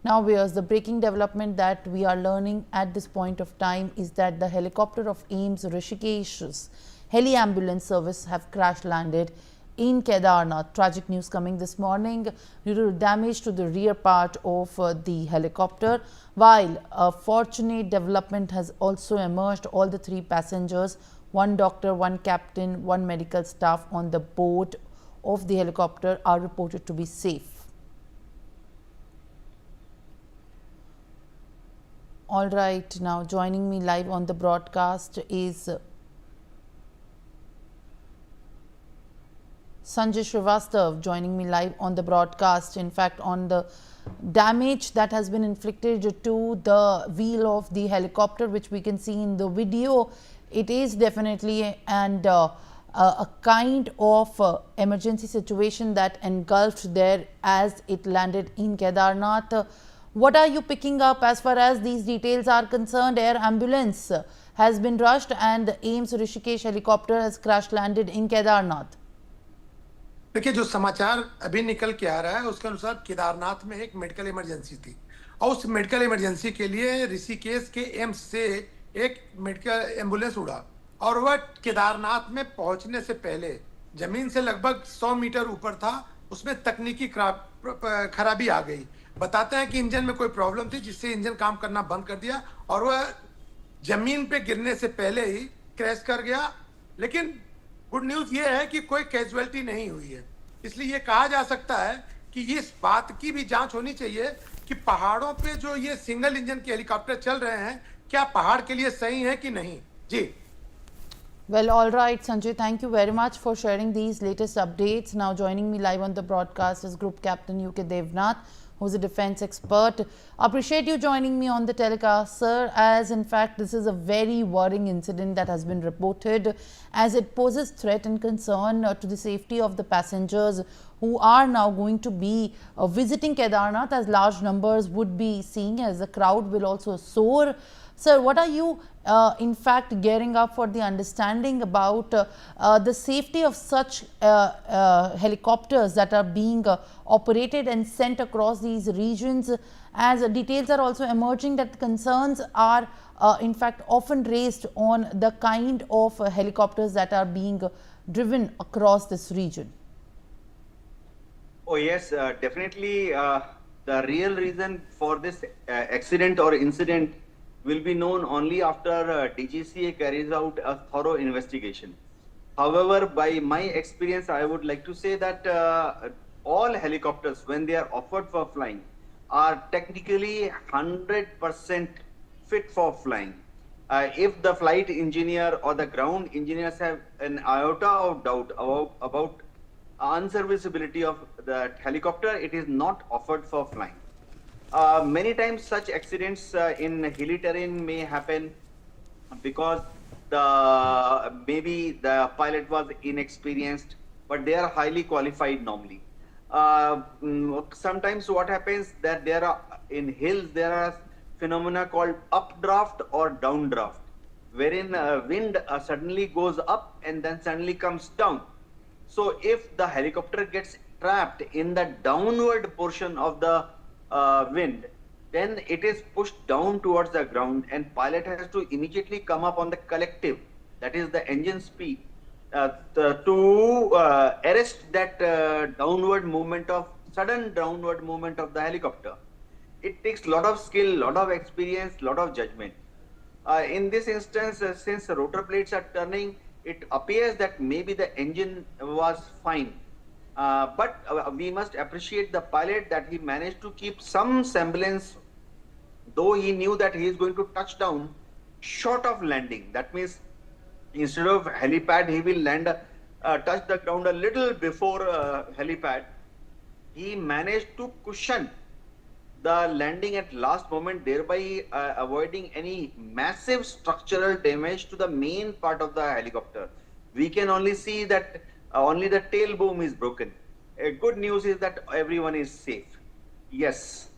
Now viewers, the breaking development that we are learning at this point of time is that the helicopter of AIIMS Rishikesh's heli ambulance service have crash landed in Kedarnath. Tragic news coming this morning due to damage to the rear part of the helicopter. While a fortunate development has also emerged, all the 3 passengers, 1 doctor, 1 captain, 1 medical staff on the board of the helicopter are reported to be safe. All right, now joining me live on the broadcast is Sanjay Srivastav, joining me live on the broadcast. In fact, on the damage that has been inflicted to the wheel of the helicopter, which we can see in the video, it is definitely a kind of emergency situation that engulfed there as it landed in Kedarnath. What are you picking up as far as these details are concerned? Air ambulance has been rushed and the AIIMS Rishikesh helicopter has crash landed in Kedarnath. देखिए, जो समाचार अभी निकल के आ रहा है उसके अनुसार केदारनाथ में एक मेडिकल इमरजेंसी थी और उस मेडिकल इमरजेंसी के लिए ऋषिकेश के एम्स से एक मेडिकल एम्बुलेंस उड़ा और वह केदारनाथ में पहुंचने से पहले जमीन से लगभग 100 मीटर ऊपर था। उसमें तकनीकी खराबी आ गई। बताते हैं कि इंजन में कोई प्रॉब्लम थी जिससे इंजन काम करना बंद कर दिया और वह जमीन पे गिरने से पहले ही क्रैश कर गया। लेकिन गुड न्यूज ये है कि कोई कैजुअलिटी नहीं हुई है। इसलिए ये कहा जा सकता है कि इस बात की भी जांच होनी चाहिए कि पहाड़ों पे जो ये सिंगल इंजन के हेलीकॉप्टर चल रहे हैं, क्या पहाड़ के लिए सही है कि नहीं। जी। Well, all right, Sanjay, thank you very much for sharing these latest updates. Now joining me live on the broadcast is Group Captain Kedarnath, who's a defense expert. Appreciate you joining me on the telecast, sir, as in fact this is a very worrying incident that has been reported, as it poses threat and concern to the safety of the passengers who are now going to be visiting Kedarnath, as large numbers would be seeing, as the crowd will also soar. Sir, what are you in fact gearing up for the understanding about the safety of such helicopters that are being operated and sent across these regions, as details are also emerging that concerns are in fact often raised on the kind of helicopters that are being driven across this region? Oh yes, definitely the real reason for this accident or incident will be known only after DGCA carries out a thorough investigation. However, by my experience, I would like to say that all helicopters, when they are offered for flying, are technically 100% fit for flying. If the flight engineer or the ground engineers have an iota of doubt about unserviceability of the helicopter, it is not offered for flying. Many times such accidents in hilly terrain may happen because maybe the pilot was inexperienced, but they are highly qualified normally. Sometimes what happens that there are in hills there are phenomena called updraft or downdraft, wherein wind suddenly goes up and then suddenly comes down. So if the helicopter gets trapped in the downward portion of the wind, then it is pushed down towards the ground and pilot has to immediately come up on the collective, that is the engine speed, to arrest that sudden downward movement of the helicopter. It takes a lot of skill, lot of experience, lot of judgment. In this instance, since rotor blades are turning, it appears that maybe the engine was fine. But we must appreciate the pilot that he managed to keep some semblance, though he knew that he is going to touch down short of landing. That means instead of helipad, he will touch the ground a little before helipad. He managed to cushion the landing at last moment, thereby avoiding any massive structural damage to the main part of the helicopter. We can only see that only the tail boom is broken. Good news is that everyone is safe. Yes.